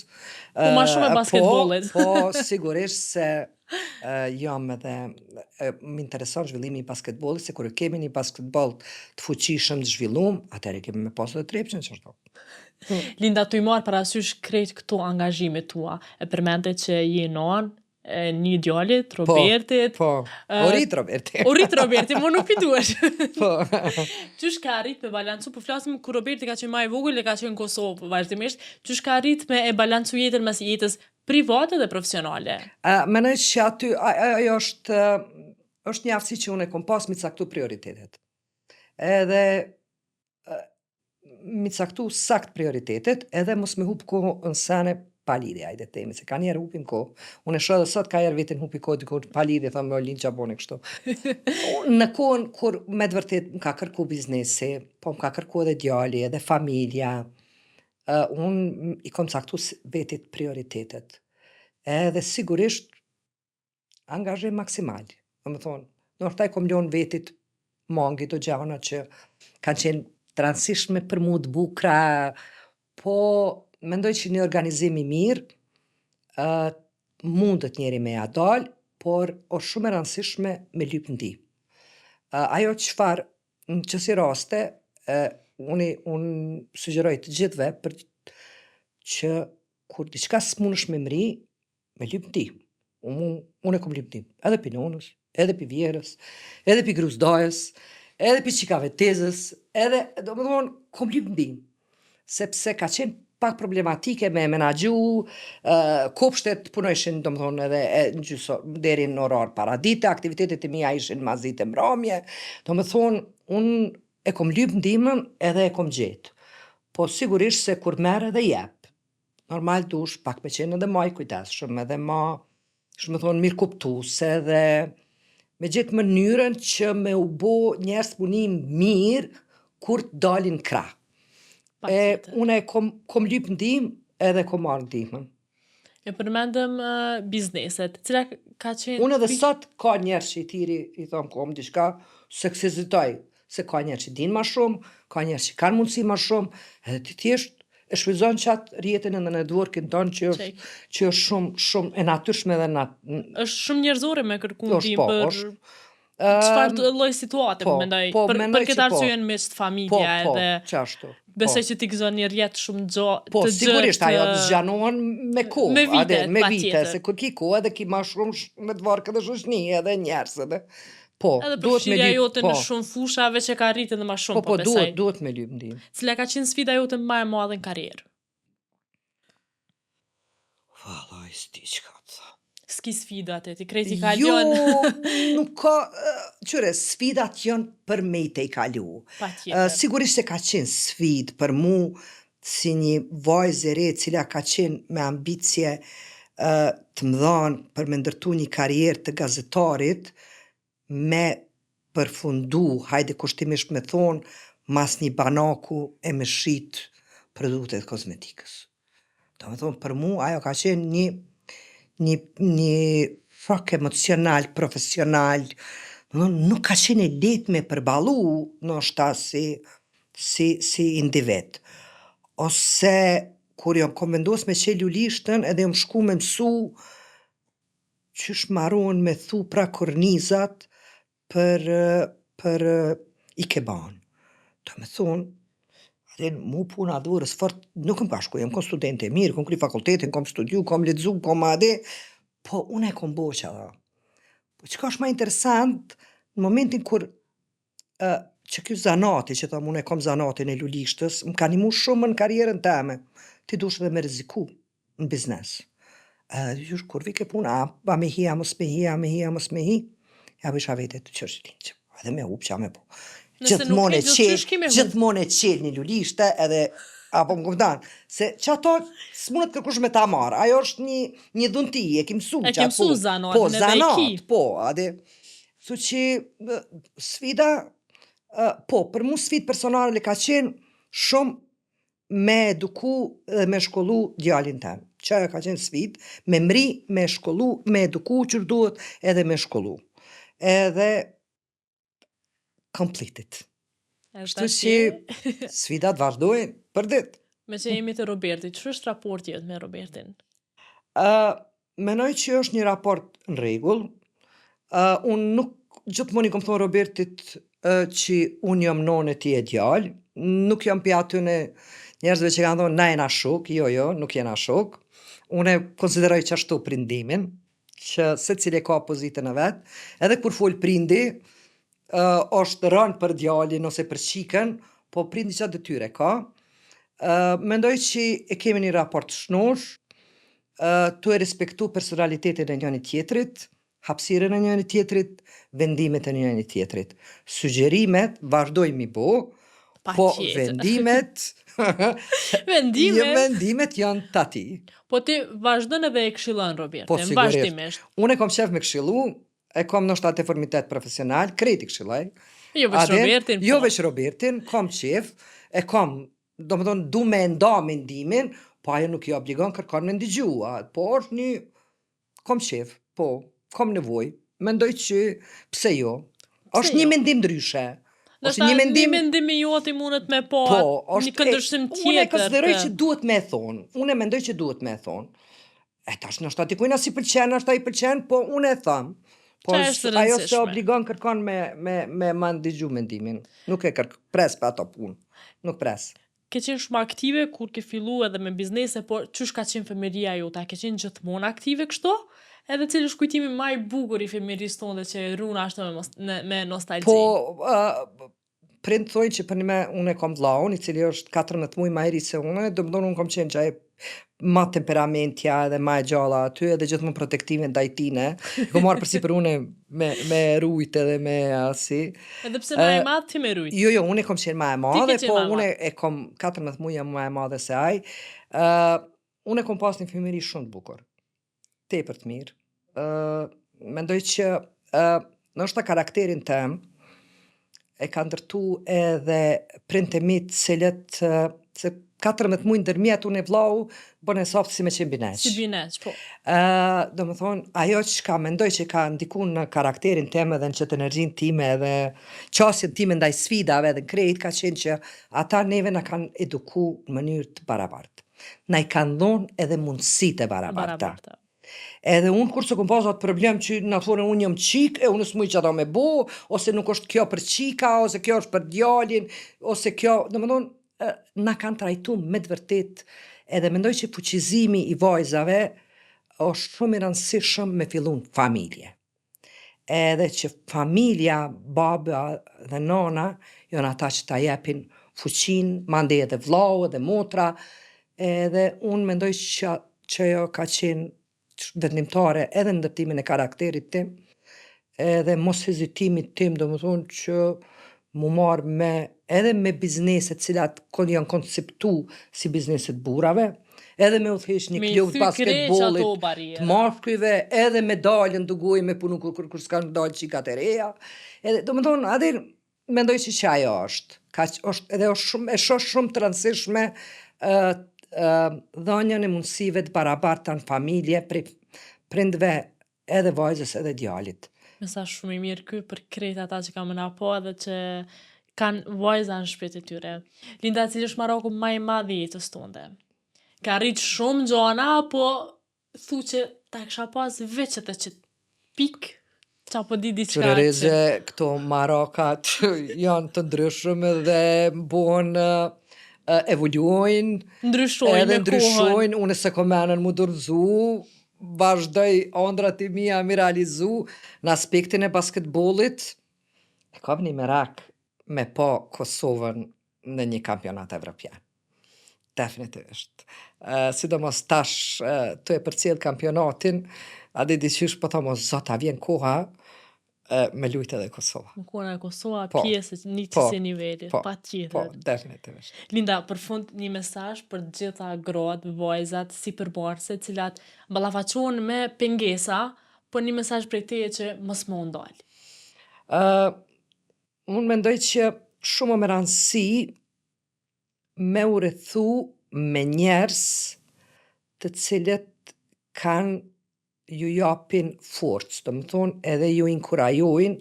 Speaker 1: Po ma shumë e basketbolit.
Speaker 2: Po, sigurisht se jam edhe më intereson zhvillimi i basketbollit, se kur kemi një basketbol të fuqishëm të zhvillum, atëherë kemi me pasur të trepqen çfarë.
Speaker 1: Linda, tu i marr parasysh krejt këto angazhime tua, e përmende që je non një djalit, Robertit.
Speaker 2: Po, Orit Roberti.
Speaker 1: Orit Roberti, mo nuk i duesh.
Speaker 2: Po.
Speaker 1: Qysh ka arrit me balancu, po flasim kur Roberti ka qenë më i vogël e ka qenë në Kosovë vazhdimisht, qysh ka arrit me e balancu jetën mes jetës private dhe profesionale?
Speaker 2: Menoj që aty ajo është një aftësi që unë e kom pas mi caktu prioritetet. Edhe mi caktu sakt prioritetet, edhe mos me hup kohë në sene pa lidhje, ajde temi, se ka njerë hupim kohë. Unë e shoh dhe sot ka njerë vitin hupi kohë dikur pa lidhje, thamë me linë që abone kështu. Në kohën kur me dëvërtet më ka kërku biznesi, po më ka kërku edhe djali, edhe familja, unë i kom caktu vetit prioritetet. Edhe sigurisht angazhim maksimal. Dhe më thonë, nërtaj kom ljonë vetit mangi do gjana që kanë qenë transishme për mu të bukra, po mendoj që një organizim i mirë mundet njeri me jadal, por është shumë e rëndësishme me lyp ndi. Ajo qëfar në qësi raste, unë sugjeroj të gjithve për që kur diçka s'munësh me mri, me lyp ndi. Unë e kom lyp ndi, edhe pinonës, edhe pi vjerës, edhe pi grusdajës, edhe pi qikavetezës, edhe, do më thonë, kom lyp ndim, sepse ka qenë pak problematike me menaxhu, kopshtet punojshin, do më thonë, edhe deri në orar paradite, aktivitetet e mia ishin mazit e mramje, do më thonë, unë e kom lyp ndimën edhe e kom gjetë. Po sigurisht se kur merr edhe jep, normal dush pak me qenë edhe ma i kujdesshëm, edhe ma, shumë thonë, mirë kuptuese, edhe me gjetë mënyrën që me u bo njerëz punim mirë kur të dalin krah. Une kom lyp ndim edhe kom marrë ndihmën.
Speaker 1: E përmendëm bizneset, cila ka qenë...
Speaker 2: Unë edhe sot ka njerëz që i tiri, i thonë kom diçka, se kësizitoj, se ka njerëz që din ma shumë, ka njerëz që kanë mundësi ma shumë, edhe ti thjesht e shfryzon qatë rjetin edhe në networkin tonë që është shumë e natyrshme dhe
Speaker 1: është shumë njerëzore me kërku ndim për çfarë lloj situate, mendoj, për këtë arsye në mes të familja edhe
Speaker 2: qashtu.
Speaker 1: Besoj që ti gëzon një rjet shumë të gjatë.
Speaker 2: Po, sigurisht ajo të zgjanohen me kohë, me vite, se kur ki kohë edhe ki ma shumë me të varkë dhe shoqni edhe njerëz edhe. Po,
Speaker 1: edhe përfshirja jote në shumë fusha veç e ka rritë edhe ma shumë,
Speaker 2: po besoj. Duhet me lyp ndim.
Speaker 1: Cila ka qenë sfida jote më e madhe në karrierë?
Speaker 2: Vallaj, s'di çka të tha.
Speaker 1: S'ki sfidat e ti krejti kalon.
Speaker 2: Jo, nuk ka, qyre, sfidat janë për me i te i kalu. Sigurisht se ka qenë sfid për mu, si një vajzë e re cila ka qenë me ambicje të mëdhan për me ndërtu një karrierë të gazetarit, me përfundu, hajde kushtimisht me thonë, mas një banaku e me shit produktet kozmetikës. Do me thonë, për mu, ajo ka qenë një fak emocional, profesional, nuk ka qenë e letë me përbalu në shta si individ. Ose, kur jom kom vendos me qelju lishtën, edhe jom shku me mësu, qysh marron me thu pra kornizat për ikeban. Do me thonë, mu puna dhurës fort, nuk më ka shku, jem kom studente e mirë, kom kry fakultetin, kom studiu, kom ledzu, kom ade, po une e kom bo që dha. Po që është ma interesant, në momentin kur që kjo zanati, që thamë une kom zanatin e lulishtës, më ka nimu shumë në karierën teme, ti dush edhe me riziku në biznes. Jush kur vike puna, a me hi, a mos me hi, a me hi, a mos me hi, ja bisha vete të qërshilin që, edhe me up që a me po. Gjithmonë e qelë një lulishte edhe, apo më këmëdan, se që ato s'munët kërkush me ta marë, ajo është një dhunti, e kim su që
Speaker 1: apo.
Speaker 2: Po, zanat, po, ade, su që sfida, po, për mu sfid personale ka qenë shumë me eduku dhe me shkollu djalin tem. Që ka qenë sfid, me mri, me shkollu, me eduku që duhet edhe me shkollu. Edhe completed. Shtu që sfidat vazhdojnë për dit.
Speaker 1: Me që jemi të Robertit, që është raport jetë me Robertin?
Speaker 2: Menoj që është një raport në regull. Unë nuk gjithmonë i kom thonë Robertit që unë jam none ti e djallë. Nuk jam pja aty në njerëzve që kanë thonë na jena shok. Jo, nuk jena shok. Unë e konsideroj që ashtu prindimin, që se cilë e ka pozitën e vetë. Edhe kur fol prindi, është rënë për djalin ose për shikën, po prindi që detyre ka. Mendoj që e kemi një raport shnosh, tu e respektu personalitetin e njëni tjetrit, hapësirën e njëni tjetrit, vendimet e njëni tjetrit. Sugjerimet vazhdojmë i bo, po vendimet vendimet janë tati.
Speaker 1: Po ti vazhdojnë edhe e këshillon Robertin, vazhdimisht.
Speaker 2: Unë e kom shef me këshillu, e kom në shtatë deformitet profesional, krejti këshillaj.
Speaker 1: Jo veç Robertin.
Speaker 2: Jo veç Robertin, kom qef, e kom, do më thonë, du me nda mendimin, po ajo nuk i obligon kërkon me ndigjua, po është një, kom qef, po, kom nevoj, mendoj që, pse jo, është një mendim ndryshe.
Speaker 1: Nështë një mendim i joti mundet me po, një këndërshim tjetër.
Speaker 2: Unë e konsideroj që duhet me thonë, unë e mendoj që duhet me thonë. E tash nështë atikujna si pëlqen, nështë a i pëlqen, po unë e thamë. Po ajo se obligon kërkon me ma ndigju mendimin. Nuk e pres për ato punë. Nuk pres.
Speaker 1: ke qenë shumë aktive kur ke fillu edhe me biznese, por qysh ka qenë fëmijëria jote? Ke qenë gjithmonë aktive kështu? Edhe cili është kujtimi më i bukur i fëmijërisë tonë që e runa ashtu me nostalgji?
Speaker 2: Po, prind thojnë që për një unë e kom vllaun, i cili është 14 muaj më i ri se unë, domethënë unë kom qenë çaj ma temperamentja edhe ma e gjalla aty edhe gjithmonë protektive ndaj tine. Kom marrë përsipër une me rujt edhe me asi.
Speaker 1: Edhe pse ma e madh ti me rujt?
Speaker 2: Jo, une kom qenë ma e madhe,
Speaker 1: qenë
Speaker 2: po
Speaker 1: ma e
Speaker 2: une e kom 14 muaj ma e madhe se aj. Une kom pas një fëmijëri shumë të bukur. Tepër të mirë. Mendoj që ndoshta karakterin tem e ka ndërtu edhe prindë e mitë cilët se 14 muaj ndërmjet unë e vllau bën e saftë si me qenë bineq.
Speaker 1: Si bineq, po.
Speaker 2: Do më thonë, ajo që ka mendoj që ka ndiku në karakterin tem edhe në qëtë energjin time edhe qasjen time ndaj sfidave edhe në krejt, ka qenë që ata neve na kanë eduku në mënyrë të barabartë. Na i kanë dhonë edhe mundësit e barabarta. Edhe unë kur se kom pas atë problem që na thonë unë jam qik, unë s'muj që ata me bo, ose nuk është kjo për qika, ose kjo është për djalin, ose kjo, do më thonë, na kanë trajtu me të vërtet, edhe mendoj që fuqizimi i vajzave është shumë i rëndësishëm me fillun familje. Edhe që familja, baba dhe nana, janë ata që ta jepin fuqin, mande edhe vllau edhe motra, edhe unë mendoj që ajo ka qenë vendimtare edhe në ndërtimin e karakterit tim, edhe mos hezitimit tim, do më thonë që mu marrë edhe me bizneset cilat janë konceptu si bizneset burave, edhe me udhëheq një klub basketbollit të mashkujve, edhe me dalën dugoj me punu kur s'kan dalë qikat e reja. Edhe, do më thonë, adhe mendoj që ajo është. Edhe është shumë të rëndësishme dhënien e mundësive të barabarta në familje, prindve edhe vajzës edhe djalit.
Speaker 1: Mesazh shumë i mirë ky për krejt ata që kanë na po edhe që kanë vajza në shtëpitë e tyre. Linda, cili është Maroku më i madh i jetës tënde? Ka rrit shumë gjona, po thu që ta kisha pas veç atë që pik, qa po di diçka.
Speaker 2: Qërërize, këto Marokat janë të ndryshëm dhe buon evoluojnë, ndryshojnë, unë se komenën mu dorëzu, vazhdoj ëndrat e mia mi realizu në aspektin e basketbollit. E kam një merak me pa Kosovën në një kampionat evropian. Definitivisht. Sidomos tash të e përcjell kampionatin, a dhe diqysh po ta mos zota vjen koha me lujt edhe Kosova.
Speaker 1: Në kohën e Kosova, pjesë një qësi nivellit, pa tjetër.
Speaker 2: Po, definitivisht.
Speaker 1: Linda, për fund një mesazh për gjitha gratë, vajzat, sipërmarrëse, cilat ballafaqohen me pengesa, por një mesazh prej teje që mos më ndal.
Speaker 2: Unë mendoj që shumë më rëndësi me u rrethu me njerëz të cilët kanë ju japin forcë, do më thonë edhe ju inkurajojnë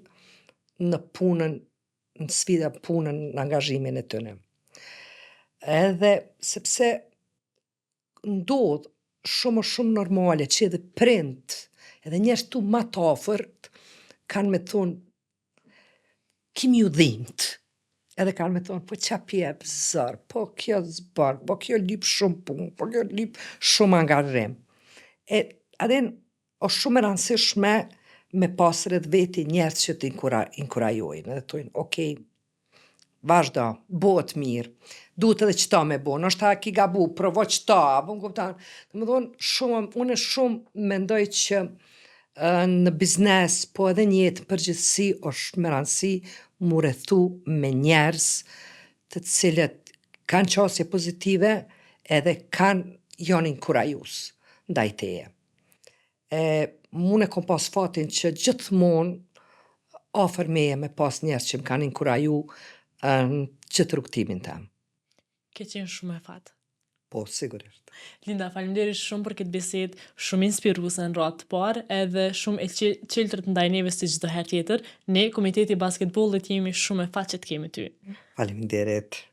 Speaker 2: në punën, në sfida punën, në angazhimin e tëne. Edhe sepse ndodh shumë normale që edhe prind, edhe njerëz tu ma të afërt kanë me thonë kimi u dhimt. Edhe kanë me thonë, po qa pjep zër, po kjo zbar, po kjo lip shumë punë, po kjo lip shumë angazhim. Adhen, është shumë rëndësishme me pas rreth veti njerëz që të inkurajojnë. Edhe thonë, okej, vazhdo, bëhet mirë, duhet edhe qëta me bo, nështë ta ki gabu, provo qëta, bën kuptan. Dhe më thonë, unë shumë mendoj që në biznes, po edhe një jetë përgjithësi, është me rëndësi mu rrethu me njerëz të cilët kanë qasje pozitive edhe janë inkurajus ndaj teje. Mune kom pas fatin që gjithmonë afër meje me pas njerëz që më kanë inkuraju në gjithë rrugtimin tem.
Speaker 1: Ke qenë shumë e fat.
Speaker 2: Po, sigurisht.
Speaker 1: Linda, faleminderit shumë për këtë bisedë, shumë inspiruese në radhë të parë, edhe shumë e qeltër të ndaj neve si çdo herë tjetër. Ne, Komiteti i Basketbollit, jemi shumë e fat që të kemi ty.
Speaker 2: Faleminderit.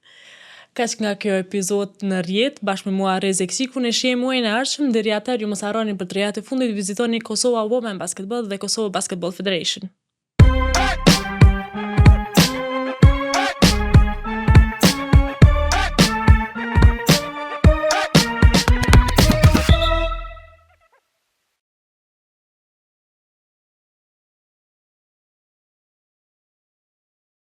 Speaker 1: Kaq nga kjo epizod në rjet, bashkë me mua Reze Ksiku, ne shihem muajin e ardhshëm, deri atëherë ju mos harroni për të fundit vizitoni Kosova Women Basketball dhe Kosova Basketball Federation.